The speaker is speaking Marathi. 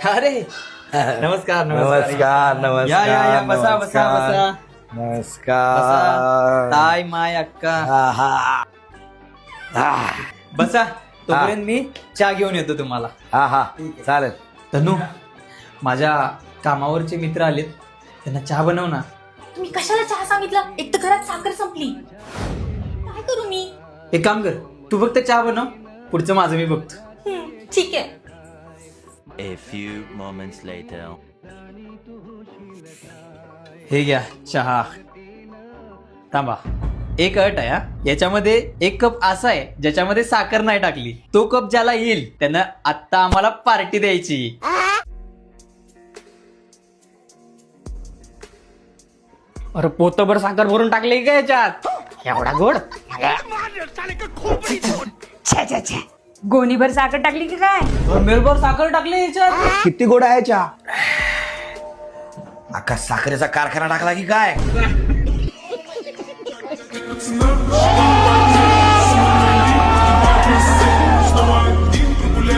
अरे नमस्कार नमस्कार नमस्कार या या या बसा बसा बसा नमस्कार ताई माय अक्का बसा तोपर्यंत मी चहा घेऊन येतो तुम्हाला. हा हा चालेल. तनू माझ्या कामावरचे मित्र आलेत त्यांना चहा बनव ना. तुम्ही कशाला चहा सांगितलं? एक तर घरात साखर संपली. काय करू मी? एक काम कर तू फक्त चहा बनव पुढचं माझं मी बघतो. ठीक आहे. A few moments later. हे घ्या चहा. थांबा एक अट आहे हा. याच्यामध्ये एक कप असा आहे ज्याच्यामध्ये साखर नाही टाकली. तो कप ज्याला येईल त्यानं आत्ता आम्हाला पार्टी द्यायची. अरे पोतभर साखर भरून टाकली का याच्यात? एवढा गोड? गोणीभर साखर टाकली की काय? मेलभर साखर टाकली याच्यात. किती गोड आहे चहा? अख्खा साखरेचा कारखाना टाकला की काय?